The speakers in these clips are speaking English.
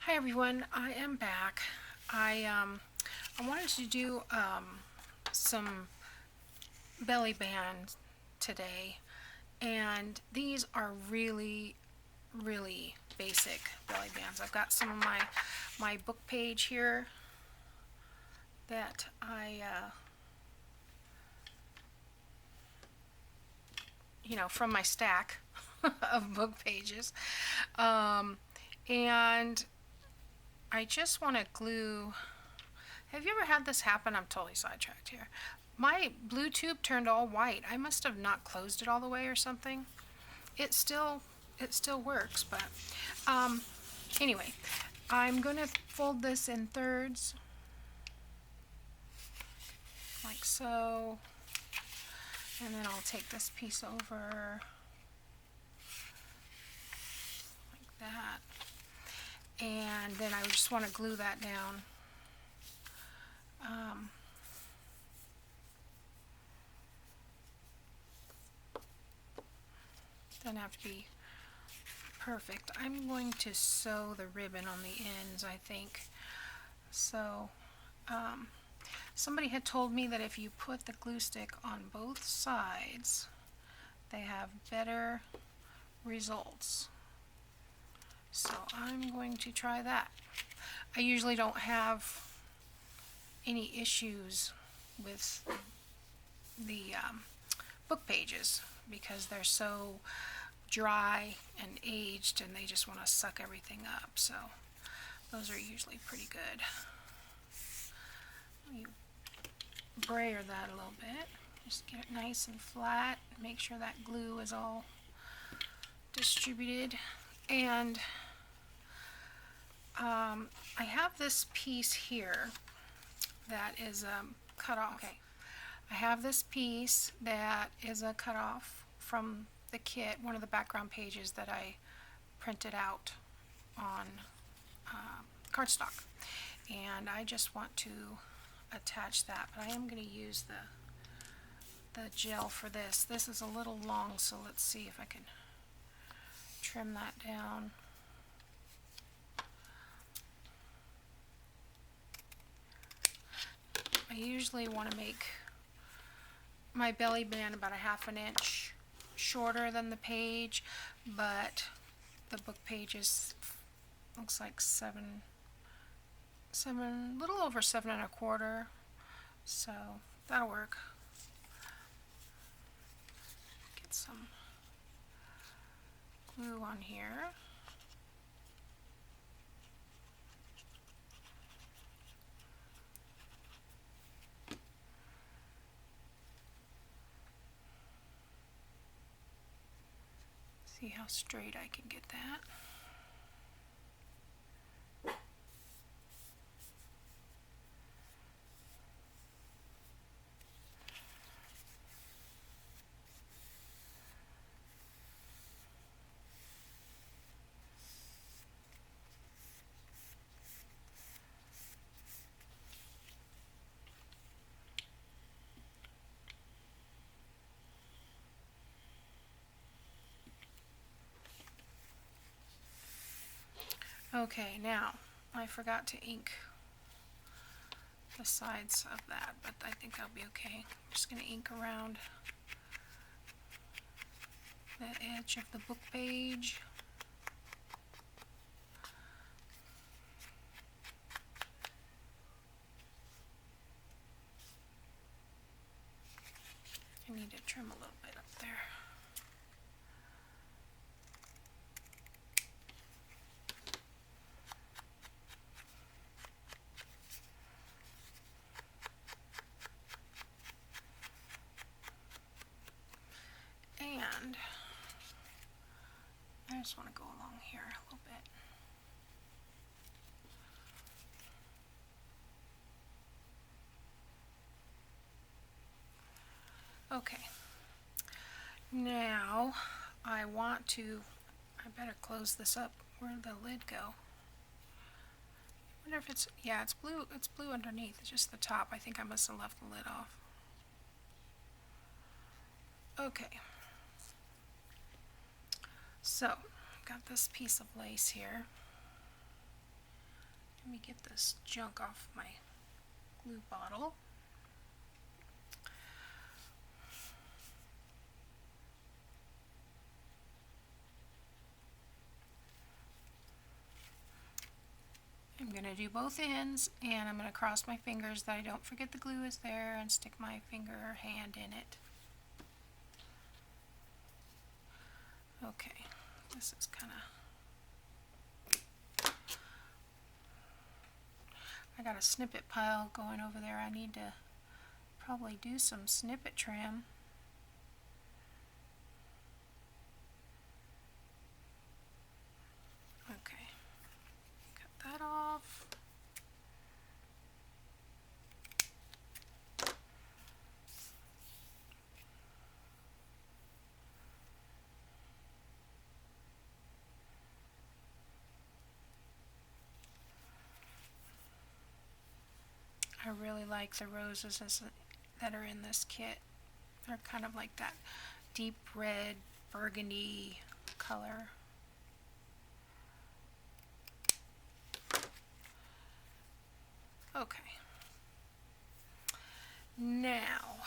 Hi everyone, I am back. I wanted to do some belly bands today, and these are really basic belly bands. I've got some of my book page here that from my stack of book pages, and I just want to glue. Have you ever had this happen? I'm totally sidetracked here. My blue tube turned all white. I must have not closed it all the way or something. It still it still works, but um, anyway, I'm going to fold this in thirds like so, and then I'll take this piece over like that, and then I just want to glue that down. Doesn't have to be perfect. I'm going to sew the ribbon on the ends, I think. So, somebody had told me that if you put the glue stick on both sides, they have better results. So I'm going to try that. I usually don't have any issues with the book pages because they're so dry and aged and they just want to suck everything up. So those are usually pretty good. You brayer that a little bit. Just get it nice and flat. Make sure that glue is all distributed. And I have this piece here that is cut off. Okay. I have this piece that is a cut off from the kit, one of the background pages that I printed out on cardstock. And I just want to attach that, but I am going to use the gel for this. This is a little long, so let's see if I can trim that down. I usually want to make my belly band about a half an inch shorter than the page, but the book page is looks like little over 7 1/4, so that'll work. Get some glue on here. See how straight I can get that. Okay, now I forgot to ink the sides of that, but I think that'll be okay. I'm just going to ink around the edge of the book page. I need to trim a little bit up there. And I just want to go along here a little bit. Okay, now I better close this up. Where'd the lid go? I wonder if yeah, it's blue underneath. It's just the top. I think I must have left the lid off. Okay, so I've got this piece of lace here. Let me get this junk off my glue bottle. I'm going to do both ends, and I'm going to cross my fingers that I don't forget the glue is there and stick my finger or hand in it. Okay, this is kind of... I got a snippet pile going over there. I need to probably do some snippet trim. Okay, cut that off. I really like the roses that are in this kit. They're kind of like that deep red burgundy color. Okay. Now,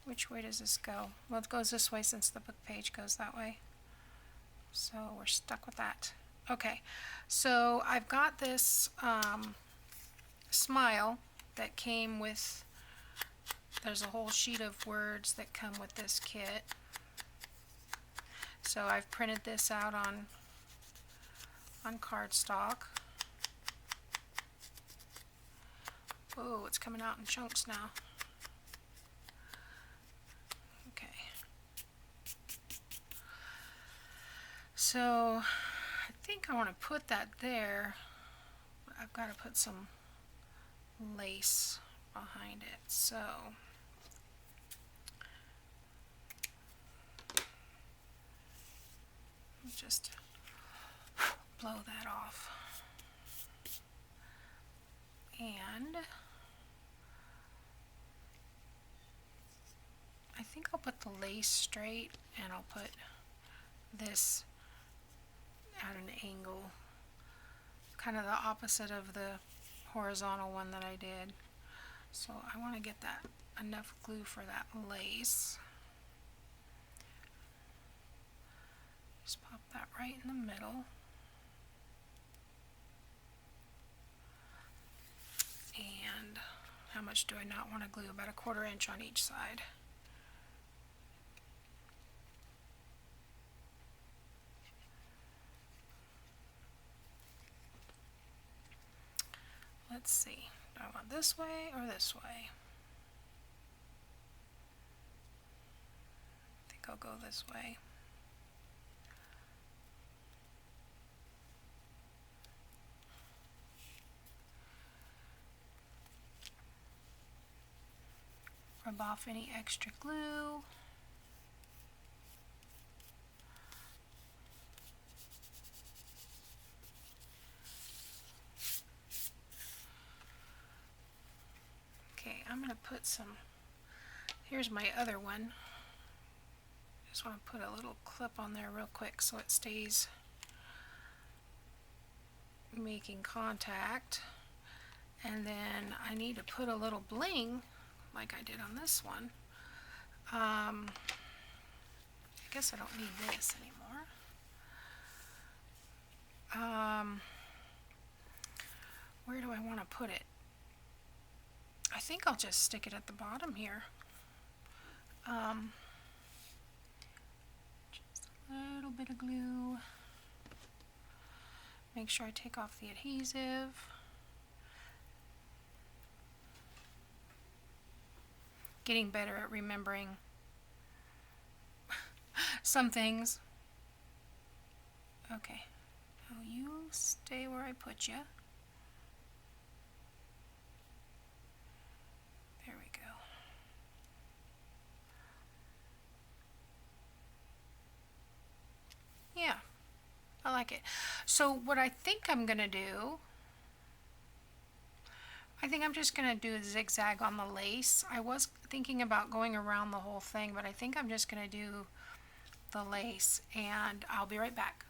which way does this go? Well, it goes this way since the book page goes that way. So we're stuck with that. Okay, so I've got this smile that came with, there's a whole sheet of words that come with this kit. So I've printed this out on cardstock. Oh, it's coming out in chunks now. Okay. So I think I want to put that there, but I've got to put some lace behind it. So just blow that off. And I think I'll put the lace straight, and I'll put this at an angle, kind of the opposite of the horizontal one that I did. So I want to get that enough glue for that lace. Just pop that right in the middle. And how much do I not want to glue? About a 1/4 inch on each side. Let's see. Do I want this way or this way? I think I'll go this way. Rub off any extra glue. Okay, I'm going to put some, here's my other one. Just want to put a little clip on there real quick so it stays making contact. And then I need to put a little bling like I did on this one. I guess I don't need this anymore. Where do I want to put it? I think I'll just stick it at the bottom here. Just a little bit of glue. Make sure I take off the adhesive. Getting better at remembering some things. Okay, now you stay where I put you. There we go. Yeah, I like it. So what I think I'm gonna do, I think I'm just gonna do a zigzag on the lace. I was thinking about going around the whole thing, but I think I'm just gonna do the lace, and I'll be right back.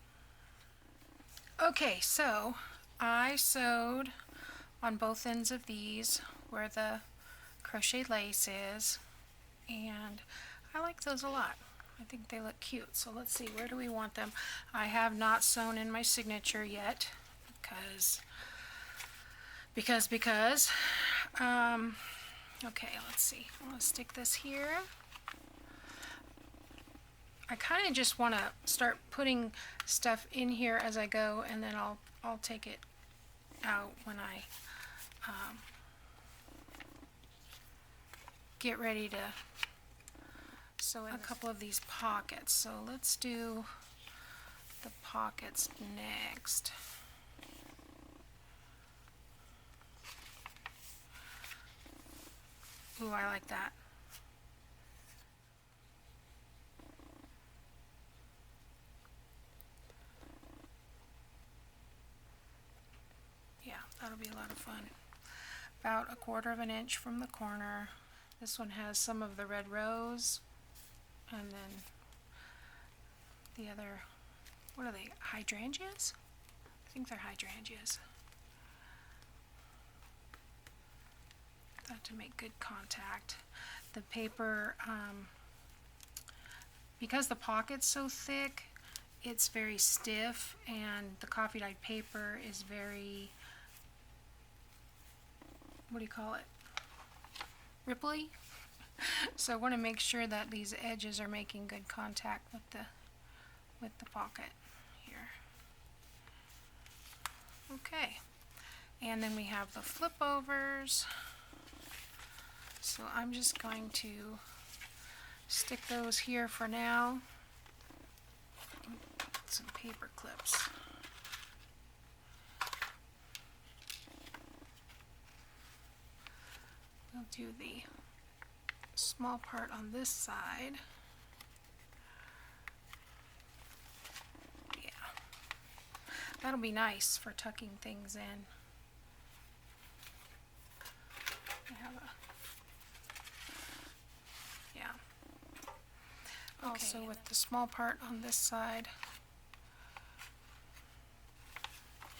Okay, so I sewed on both ends of these where the crochet lace is, and I like those a lot. I think they look cute. So let's see, where do we want them? I have not sewn in my signature yet because okay, let's see. I'm going to stick this here. I kind of just want to start putting stuff in here as I go, and then I'll take it out when I get ready to sew in a couple of these pockets. So let's do the pockets next. Ooh, I like that. Yeah, that'll be a lot of fun. About 1/4 of an inch from the corner. This one has some of the red rose, and then the other, what are they, hydrangeas? I think they're hydrangeas. To make good contact. The paper, because the pocket's so thick, it's very stiff, and the coffee dyed paper is very, what do you call it, ripply. So I want to make sure that these edges are making good contact with the pocket here. Okay, and then we have the flip overs. So I'm just going to stick those here for now. Some paper clips. We'll do the small part on this side. Yeah, that'll be nice for tucking things in. I have a, yeah. Also with the small part on this side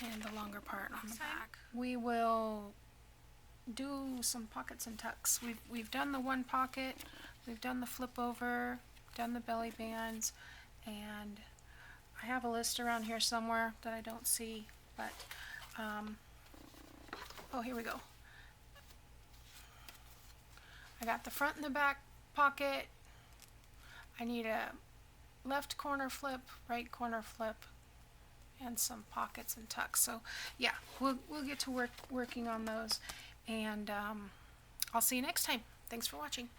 and the longer part on the back. We will do some pockets and tucks. We've done the one pocket, we've done the flip over, done the belly bands, and I have a list around here somewhere that I don't see, but oh, here we go. I got the front and the back pocket. I need a left corner flip, right corner flip, and some pockets and tucks. So yeah, we'll get to working on those, and I'll see you next time. Thanks for watching.